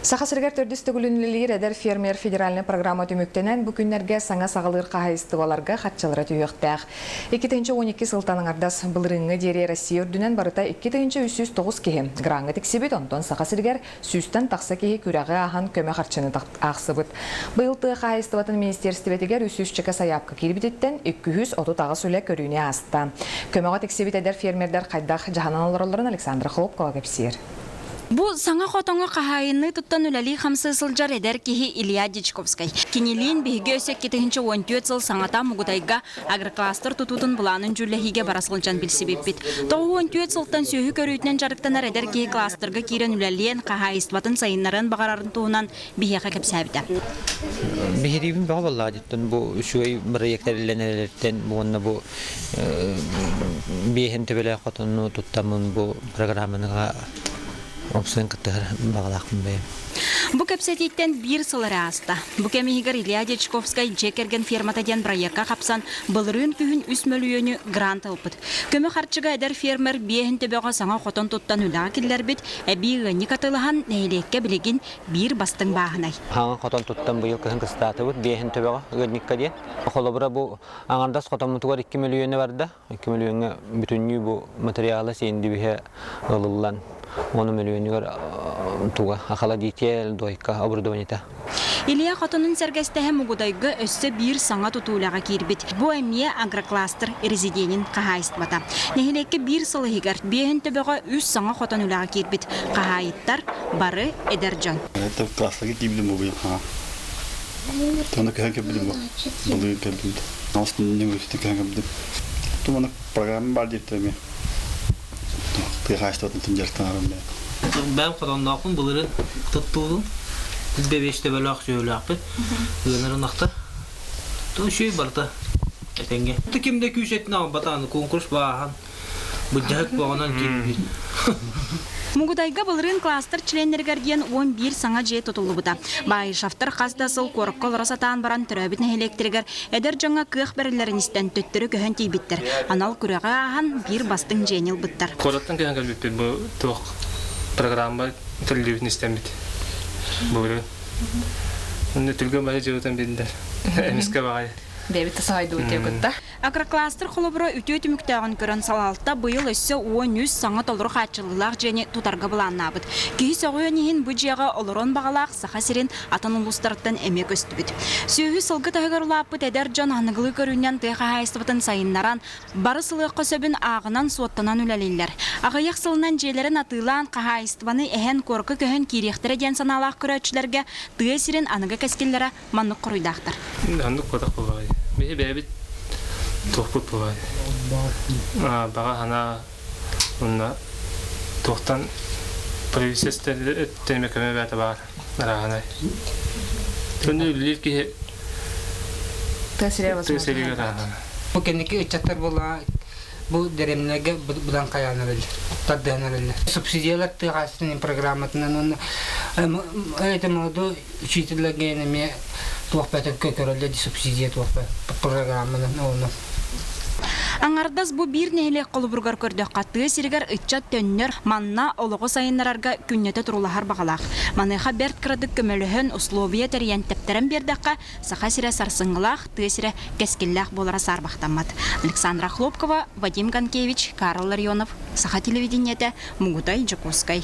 Сахасыргар төрдүстөгүлүнүлер эдер фермер федеральный программа түмүктенен бу күннерге саңа сагалыр кахайыстыбаларга хатчалары түйөктәк. 2-12 сылтаның ардас былырыңы дере Россия өрдүнен барыта 2-309 кеһи. Граңы тексибит онтон сахасыргар сүүстен такса кеһи күрәгы ахан көмө харчыны аксыбыт. Быйылты кахайыстыбатын министерстветигер үсүс чека саяпка кирбитеттен 230 тагы сүле көрүүнө аста. Көмөгө тексибит эдер фермердер кайдах жаһанан олорлорун Александра Хлопкова кепсир. Бу саңа хотоңа кахайыны туттан үләли хамсы сылжар эдер кихи Илья Дичковскай. Кинилин биһиге өсөк 2-14 сыл саңата мугутайга агрокластер тутутун буланын жүлләһиге барасылжан билсибиппит. 14 сылтан сөйү көрүүтүнөн жарыктанар эдер кихи кластерга кирен үләлиен кахайыстыбатын сайыннарын багарарын туунан биһиге кепсәбитә. Бихирибин багалладыттан бу шуй проектлерленелерден буна бу биһен төбеле хотонну туттамын бу программаны Опсын кытыр багалакмын бе. Бу кепсетиттен бир сылары аста. Бу кемигер Илья Дичковскай жекерген фермата ден проектка капсан былырын күһүн 3 миллионы грант алпыт. Көмө харчыга эдер фермер биэһин төбөгө саңа хотон туттан үлаа киллер бит, эби никатылыхан нейлекке билигин бир бастың баагынай. Хаңа хотон туттан быйыл кыһын кыстаты бут биэһин төбөгө гөнниккә ден. Холобра бу аңардас хотон мутугар 2 миллионы барда. 2 миллионга бүтүннү бу материалы сенди бихе ылыллан 10 миллионер туга ахала дител дойка оборудованиета. Илья хотонун сергестеһе мугудайга өссө бир саңа тутуулага кирбит. Бу эмие агрокластер резиденин кахайыстбата. Нехилекке бир сылыгар биэһин төбөгө 3 саңа хотон улага кирбит. Кахайыттар бары эдержан. Это класслыгы кибилим бу ха. Тоны кәһән кибилим бу. Булы кибилим. Астын не вүсте кәһән кибилим. Туманы программа бар диптеме. Кахайыстбатын тинжертарым бе. Ben kadınlarım bunları tuttuğum bebeşte böyle akşam yaptı. Bunların nakta. To şey barda. Etenge. Kimde küçetne ama batan konkurs bahan. Bu cahit bağanan gibi. Мугудайга былырын кластер членнергерден 11 саңа же тутулубута. Байышафтар хаздасыл корккол расатаан баран төрөбүтүн электригер эдер жаңа кыах берилерин истен төттөрү көһөн тийбиттер. Анал күрәгә ахан бир бастың жеңил биттер. Колаттан кыян калбит бу ток программа төлөбүтүн истемит. Бу. Онда төлгөн бары жөтөн бендер. Эмиске багай. Бебит сайду үтөгөттө. Агрокластер холобро үтөт мүктөгөн көрөн салалта быйыл өссө 13 саңа толру хатчылыклар жени тутарга буланнабыт. Кии сөгөнүн бу жыга олорон багалак сахасирин атын улустардан эмек өстүбүт. Сүйү сылгы тагырулаппыт эдер жан аныгылы көрүнөн тыхайстыбытын сайыннаран бары сылыкка сөбүн агынан суоттанан үлелилер. Агаяк сылынан жээлерин атылан кахайстыбаны эхен корку көһөн кирехтере ден саналак көрөчүлөргө тыесирин аныга кескиллere маннык куруйдактар. Андык кодак бабай. Бебит топут бабай. Бага хана онна токтан провисестер темекеме бата бар. Нарахана. Төнү лилки тесире бар. Бу кенеки үчтәр була. Бу деремнеге будан каяныр. Тадданыр. Субсидиялар тыгастын программатынан это моду учителлерге неме туаппатып көкөрөлдө субсидия туаппа программаны оны. Аңардас бу бир нехилек колубургар көрдө катты сиригер ытчат төннөр манна олого сайыннарга күннөтө турулахар багалак. Маныха берт крадык көмөлөһөн условия терен тептерен бердакка саха сире сарсыңлах тысире кескиллах болара сарбахтамат. Александра Хлопкова, Вадим Ганкевич, Карл Ларионов, Саха телевидениете, Мугутай Джакускай.